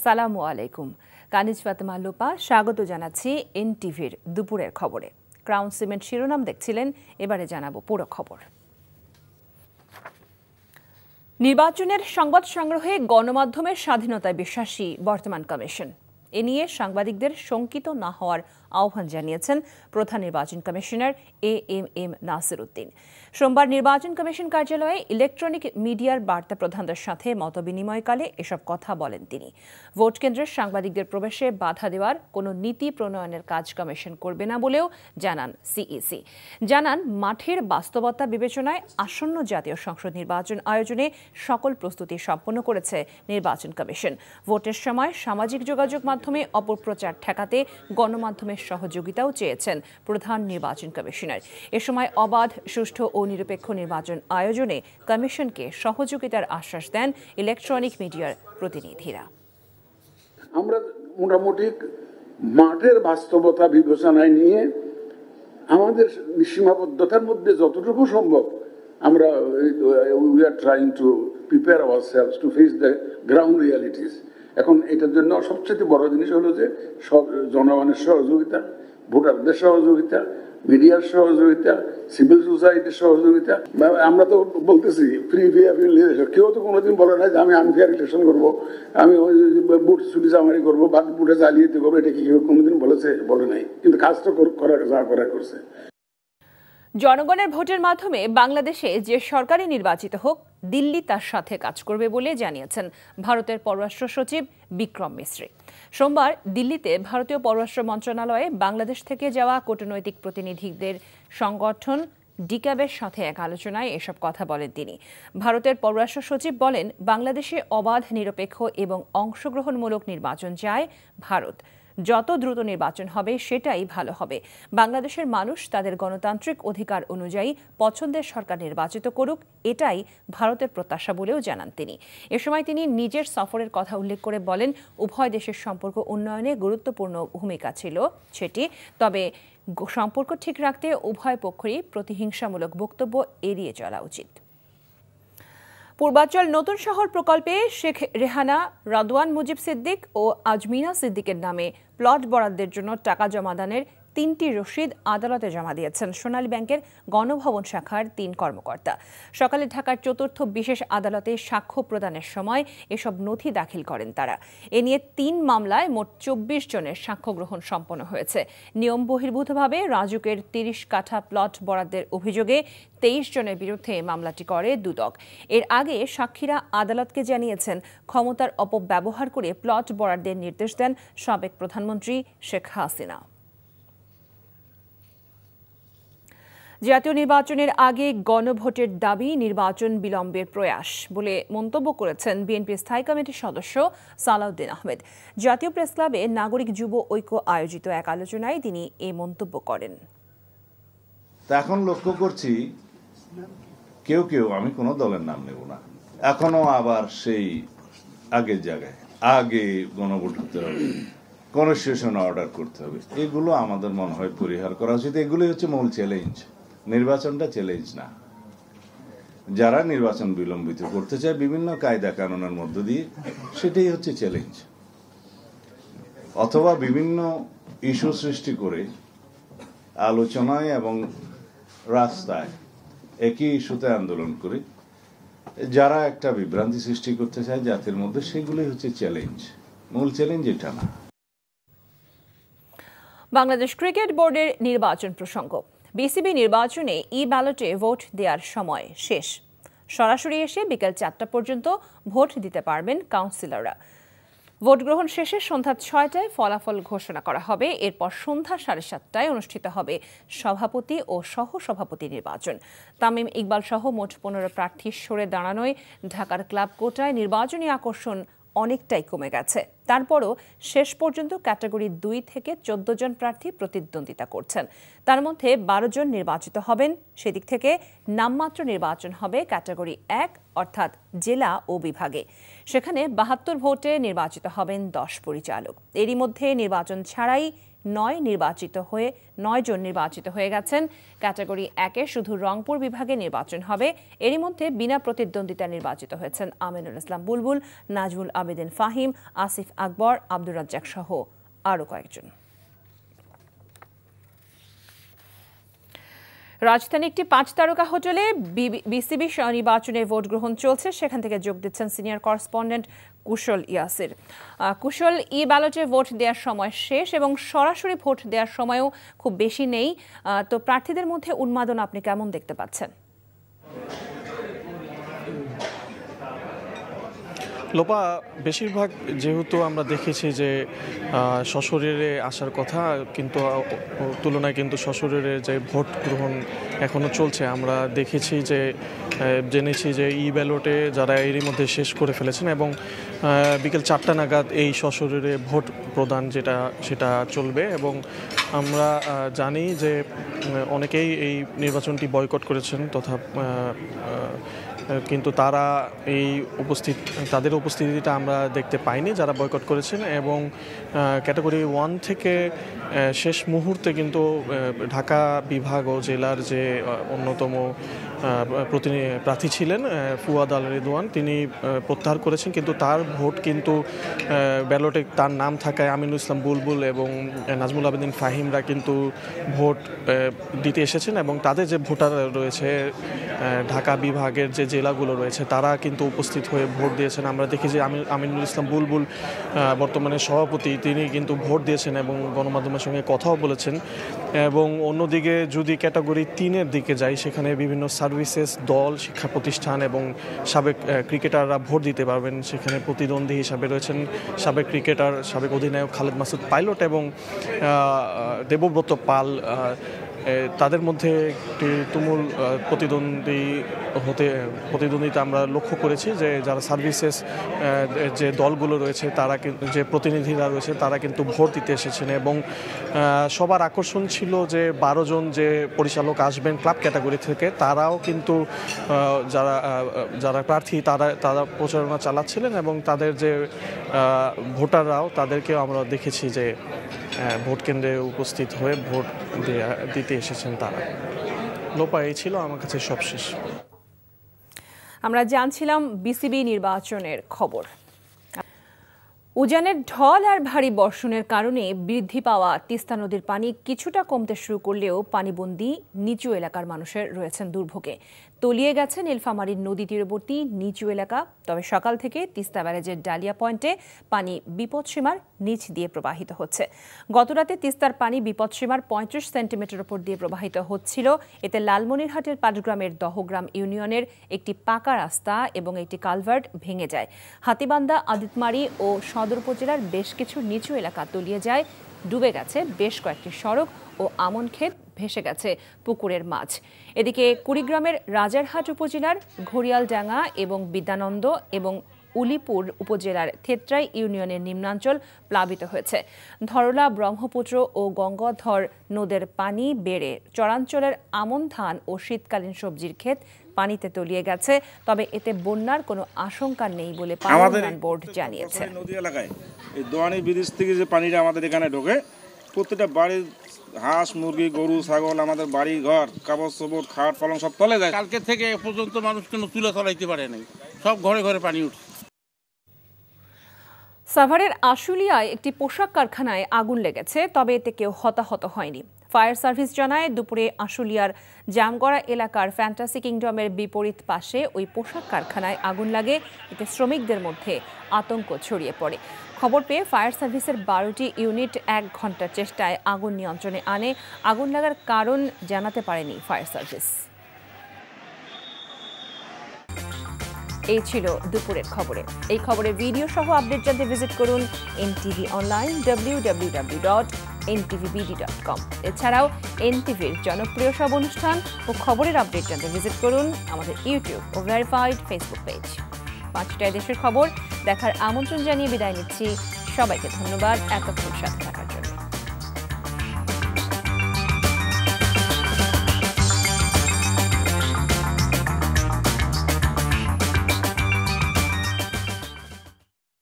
আসসালামু আলাইকুম। কানিজ ফাতেমা লোপা স্বাগত জানাচ্ছি এনটিভির দুপুরের খবরে। ক্রাউন সিমেন্ট শিরোনাম দেখছিলেন, এবারে জানাবো পুরো খবর। নির্বাচনের সংবাদ সংগ্রহে গণমাধ্যমের স্বাধীনতায় বিশ্বাসী বর্তমান কমিশন। এ নিয়ে সাংবাদিকদের শঙ্কিত না হওয়ার আহ্বান জানিয়েছেন প্রধান নির্বাচন কমিশনার এএমএম নাসির উদ্দিন। সোমবার নির্বাচন কমিশন কার্যালয়ে ইলেকট্রনিক মিডিয়ার বার্তা প্রধানদের সাথে মতবিনিময়কালে এসব কথা বলেন তিনি। ভোট কেন্দ্রের সাংবাদিকদের প্রবেশে বাধা দেওয়ার কোনো নীতি প্রণয়নের কাজ কমিশন করবে না বলেও জানান সিইসি। জানান, মাঠের বাস্তবতা বিবেচনায় আসন্ন জাতীয় সংসদ নির্বাচন আয়োজনে সকল প্রস্তুতি সম্পন্ন করেছে নির্বাচন কমিশন। ভোটের সময় সামাজিক যোগাযোগ মাধ্যমে অপপ্রচার ঠেকাতে গণমাধ্যমের সহযোগিতাও চেয়েছেন প্রধান নির্বাচন কমিশনার। এ সময় অবাধ, সুষ্ঠু ও নিরপেক্ষ নির্বাচন আয়োজনে কমিশনকে সহযোগিতার আশ্বাস দেন ইলেকট্রনিক মিডিয়ার প্রতিনিধিরা। আমরা মোটামুটি মাঠের বাস্তবতা বিবেচনায় নিয়ে আমাদের সীমাবদ্ধতার মধ্যে যতটুকু সম্ভব আমরা we are trying to prepare ourselves to face the ground realities. এখন এটার জন্য সবচেয়ে বড় জিনিস হলো যে সব জনগণের সহযোগিতা, ভোটারদের সহযোগিতা, মিডিয়ার সহযোগিতা, সিভিল সোসাইটির সহযোগিতা। আমরা তো বলতেছি ফ্রি ফেয়ার ইলেকশন, কেউ তো কোনোদিন বলে না যে আমি আনফেয়ার ইলেকশন করবো, আমি বুট চুরি চামারি করবো বা বুটে জালিয়াতি করবো। এটা কি কেউ কোনোদিন বলেছে? বলে নাই, কিন্তু কাজটা যা করা করছে। জনগণের ভোটের মাধ্যমে বাংলাদেশে যে সরকারই নির্বাচিত হোক, দিল্লি তার সাথে কাজ করবে বলে জানিয়েছেন ভারতের পররাষ্ট্র সচিব বিক্রম মিশ্রি। সোমবার দিল্লিতে ভারতীয় পররাষ্ট্র মন্ত্রণালয়ে বাংলাদেশ থেকে যাওয়া কূটনৈতিক প্রতিনিধিদের সংগঠন ডিক্যাবের সাথে এক আলোচনায় এসব কথা বলেন তিনি। ভারতের পররাষ্ট্র সচিব বলেন, বাংলাদেশে অবাধ, নিরপেক্ষ এবং অংশগ্রহণমূলক নির্বাচন চায় ভারত। যত দ্রুত নির্বাচন হবে সেটাই ভালো হবে। বাংলাদেশের মানুষ তাদের গণতান্ত্রিক অধিকার অনুযায়ী পছন্দের সরকার নির্বাচিত করুক, এটাই ভারতের প্রত্যাশা বলেও জানান তিনি। এ সময় তিনি নিজের সফরের কথা উল্লেখ করে বলেন, উভয় দেশের সম্পর্ক উন্নয়নে গুরুত্বপূর্ণ ভূমিকা ছিল সেটি, তবে সম্পর্ক ঠিক রাখতে উভয় পক্ষেরই প্রতিহিংসামূলক বক্তব্য এড়িয়ে চলা উচিত। পূর্বাঞ্চল নতুন শহর প্রকল্পে শেখ রেহানা, রাদওয়ান মুজিব সিদ্দিক ও আজমিনা সিদ্দিকের নামে প্লট বরাদ্দের জন্য টাকা জমাদানের 3টি রসিদ আদালতে জমা দিয়েছেন সোনালী ব্যাংকের গণভবন শাখার 3 কর্মকর্তা। সকালে ঢাকার 4র্থ বিশেষ আদালতে সাক্ষ্য প্রদানের সময় এসব নথি দাখিল করেন তারা। এ নিয়ে 3 মামলায় মোট 24 জনের সাক্ষ্য গ্রহণ সম্পন্ন হয়েছে। নিয়ম বহির্ভূতভাবে রাজুকের 30 কাঠা প্লট বরাদ্দের অভিযোগে 23 জনের বিরুদ্ধে মামলাটি করে দুদক। এর আগে সাক্ষীরা আদালতকে জানিয়েছেন, ক্ষমতার অপব্যবহার করে প্লট বরাদ্দের নির্দেশ দেন সাবেক প্রধানমন্ত্রী শেখ হাসিনা। জাতীয় নির্বাচনের আগে গণভোটের দাবি নির্বাচন বিলম্বের প্রয়াস বলে মন্তব্য করেছেন বিএনপি স্থায়ী কমিটির সদস্য সালাউদ্দিন আহমেদ। জাতীয় প্রেসক্লাবে নাগরিক যুব ঐক্য আয়োজিত এক আলোচনায় তিনি এই মন্তব্য করেন। এখন লক্ষ্য করছি কেউ কেউ, আমি কোনো দলের নাম নেব না, এখনো আবার সেই আগের জায়গায় আগে গণভোট হতে হবে, কনস্টিটিউশন অর্ডার করতে হবে। এগুলো আমাদের মনে হয় পরিহার করা উচিত। এগুলোই হচ্ছে মূল চ্যালেঞ্জ। নির্বাচনটা চ্যালেঞ্জ না। যারা নির্বাচন বিলম্বিত করতে চায় বিভিন্ন কায়দা কানুনের মধ্য দিয়ে, সেটাই হচ্ছে চ্যালেঞ্জ। অথবা বিভিন্ন ইস্যু সৃষ্টি করে আলোচনায় এবং রাস্তায় একই ইস্যুতে আন্দোলন করে যারা একটা বিভ্রান্তি সৃষ্টি করতে চায় জাতির মধ্যে, সেগুলোই হচ্ছে চ্যালেঞ্জ। মূল চ্যালেঞ্জ এটা না। বাংলাদেশ ক্রিকেট বোর্ডের নির্বাচন প্রসঙ্গ। বিসিবি নির্বাচনে ব্যালটে ভোট দেওয়ার সময় শেষ। সরাসরি এসে বিকেল 4টা পর্যন্ত ভোট দিতে পারবেন কাউন্সিলররা। ভোট গ্রহণ শেষে সন্ধ্যা 6টায় ফলাফল ঘোষণা করা হবে। এরপর সন্ধ্যা 7:30টায় অনুষ্ঠিত হবে সভাপতি ও সহসভাপতি নির্বাচন। তামিম ইকবাল সহ মোট 15 প্রার্থী সরে দাঁড়ানোয় ঢাকার ক্লাব কোটায় নির্বাচনী আকর্ষণ অনেকটাই কমে গেছে। তারপরও শেষ পর্যন্ত ক্যাটাগরি 2 থেকে 14 জন প্রার্থী প্রতিদ্বন্দ্বিতা করছেন। তার মধ্যে 12 জন নির্বাচিত হবেন। সেদিক থেকে নামমাত্র নির্বাচন হবে ক্যাটাগরি 1 অর্থাৎ জেলা ও বিভাগে। সেখানে 72 ভোটে নির্বাচিত হবেন 10 পরিচালক। এরই মধ্যে নির্বাচন ছাড়াই 9 জন নির্বাচিত হয়ে গেছেন। ক্যাটাগরি 1-এ শুধু রংপুর বিভাগে নির্বাচন হবে। এরই মধ্যে বিনা প্রতিদ্বন্দ্বিতা নির্বাচিত হয়েছেন আমিনুল ইসলাম বুলবুল, নাজমুল আবেদিন ফাহিম, আসিফ আকবর, আব্দুর রাজ্জাক সহ আরও কয়েকজন। রাজধানী একটি 5 তারকা হোটেলে বিসিবি নির্বাচনের ভোট গ্রহণ চলছে। সেখান থেকে যোগ দিচ্ছেন সিনিয়র করেসপন্ডেন্ট কুশল ইয়াসির। কুশল, ব্যালটে ভোট দেওয়ার সময় শেষ এবং সরাসরি ভোট দেওয়ার সময়ও খুব বেশি নেই, তো প্রার্থীদের মধ্যে উন্মাদনা আপনি কেমন দেখতে পাচ্ছেন? লোপা, বেশিরভাগ যেহেতু আমরা দেখেছি যে সশরীরে আসার কথা, কিন্তু তুলনায় কিন্তু সশরীরে যে ভোট গ্রহণ এখনও চলছে। আমরা দেখেছি যে জেনেছি যে ব্যালটে যারা এরই মধ্যে শেষ করে ফেলেছেন এবং বিকেল 4টা নাগাদ এই সশরীরে ভোট প্রদান সেটা চলবে। এবং আমরা জানি যে অনেকেই এই নির্বাচনটি বয়কট করেছেন তথা কিন্তু তারা তাদের উপস্থিতিটা আমরা দেখতে পাইনি যারা বয়কট করেছেন। এবং ক্যাটাগরি 1 থেকে শেষ মুহূর্তে কিন্তু ঢাকা বিভাগ ও জেলার যে অন্যতম প্রার্থী ছিলেন ফুয়াদ আল রিদওয়ান, তিনি প্রত্যাহার করেছেন, কিন্তু তার ভোট কিন্তু ব্যালটে তার নাম থাকায় আমিনুল ইসলাম বুলবুল এবং নাজমুল আবেদিন ফাহিমরা কিন্তু ভোট দিতে এসেছেন। এবং তাদের যে ভোটার রয়েছে ঢাকা বিভাগের যে জেলাগুলো রয়েছে তারা কিন্তু উপস্থিত হয়ে ভোট দিয়েছেন। আমরা দেখি যে আমিনুল ইসলাম বুলবুল বর্তমানে সভাপতি, তিনি কিন্তু ভোট দিয়েছেন এবং গণমাধ্যমের সঙ্গে কথাও বলেছেন। এবং অন্যদিকে যদি ক্যাটাগরি 3-এর দিকে যাই, সেখানে বিভিন্ন সার্ভিসেস দল, শিক্ষা প্রতিষ্ঠান এবং সাবেক ক্রিকেটাররা ভোট দিতে পারবেন। সেখানে প্রতিদ্বন্দ্বী হিসাবে রয়েছেন সাবেক ক্রিকেটার, সাবেক অধিনায়ক খালেদ মাসুদ পাইলট এবং দেবব্রত পাল। তাদের মধ্যে একটি তুমুল প্রতিদ্বন্দ্বিতা আমরা লক্ষ্য করেছি যে যারা সার্ভিসেস যে দলগুলো রয়েছে তারা যে প্রতিনিধিরা রয়েছে তারা কিন্তু ভোট দিতে এসেছেন। এবং সবার আকর্ষণ ছিল যে 12 জন যে পরিচালক আসবেন ক্লাব ক্যাটাগরি থেকে, তারাও কিন্তু যারা প্রার্থী তারা প্রচারণা চালাচ্ছিলেন এবং তাদের যে ভোটাররাও তাদেরকেও আমরা দেখেছি যে ভোট কেন্দ্রে উপস্থিত হয়ে ভোট দিতে এসেছেন তারা। লোপা, এই ছিল আমার কাছে সবশেষ। আমরা জানছিলাম বিসিবি নির্বাচনের খবর। উজানের ঢল আর ভারী বর্ষণের কারণে বৃদ্ধি পাওয়া তিস্তা নদীর পানি কিছুটা কমতে শুরু করলেও পানিবন্দী নিচু এলাকার মানুষের রয়েছেন দুর্ভোগে। তলিয়ে গেছে নীলফামারীর নদী তীরবর্তী নিচু এলাকা। তবে সকাল থেকে তিস্তা ব্যারেজের ডালিয়া পয়েন্টে পানি বিপদসীমার নিচ দিয়ে প্রবাহিত হচ্ছে। গতরাতে তিস্তার পানি বিপদসীমার 35 সেন্টিমিটার উপর দিয়ে প্রবাহিত হচ্ছিল। এতে লালমনিরহাটের পাটগ্রামের দহগ্রাম ইউনিয়নের একটি পাকা রাস্তা এবং একটি কালভার্ট ভেঙে যায়। হাতীবান্ধা, আদিতমারি ও সদর উপজেলার বেশ কিছু নিচু এলাকা তলিয়ে যায়। ডুবে গেছে বেশ কয়েকটি সড়ক ও আমন ক্ষেত, ভেসে গেছে পুকুরের মাছ। এদিকে কুড়িগ্রামের রাজারহাট উপজেলার ঘড়িয়ালডাঙ্গা এবং বিদ্যানন্দ এবং উলিপুর উপজেলার থেত্রাই ইউনিয়নের নিম্নাঞ্চল প্লাবিত হয়েছে। ধরলা, ব্রহ্মপুত্র ও গঙ্গাধর নদের পানি বেড়ে চরাঞ্চলের আমন ধান ও শীতকালীন সবজির ক্ষেত পানিতে তলিয়ে গেছে। তবে এতে বন্যার কোনো আশঙ্কা নেই বলে পানি উন্নয়ন বোর্ড জানিয়েছে। নদী এলাকায় এই দোয়ানি ব্রিজ থেকে যে পানিটা আমাদের এখানে ঢোকে, প্রত্যেকটা বাড়ির হাঁস, মুরগি, গরু, ছাগল, আমাদের বাড়ি ঘর, কাপড় চোপড়, খাট পালং সব তলে যায়। কালকে থেকে এ পর্যন্ত মানুষ কোনো তুলে তলাইতে পারে নাই, সব ঘরে ঘরে পানি উঠছে। সাভারের আশুলিয়ায় একটি পোশাক কারখানায় আগুন লেগেছে, তবে এতে কেউ হতাহত হয়নি। ফায়ার সার্ভিস জানায় দুপুরে আশুলিয়ার জামগড়া এলাকার ফ্যান্টাসি কিংডমের বিপরীত পাশে ওই পোশাক কারখানায় আগুন লাগে। এতে শ্রমিকদের মধ্যে আতঙ্ক ছড়িয়ে পড়ে। খবর পেয়ে ফায়ার সার্ভিসের 12টি ইউনিট 1 ঘন্টার চেষ্টায় আগুন নিয়ন্ত্রণে আনে। আগুন লাগার কারণ জানাতে পারেনি ফায়ার সার্ভিস। এই ছিল দুপুরের খবরে। এই খবরের ভিডিও সহ আপডেট জানতে ভিজিট করুন এনটিভি অনলাইন www.ntvbd.com। এছাড়াও এনটিভির জনপ্রিয় সব অনুষ্ঠান ও খবরের আপডেট জানতে ভিজিট করুন আমাদের ইউটিউব ও ভেরিফাইড ফেসবুক পেজ। 5টায় দেশের খবর দেখার আমন্ত্রণ জানিয়ে বিদায় নিচ্ছি। সবাইকে ধন্যবাদ এতক্ষণ সাথে থাকার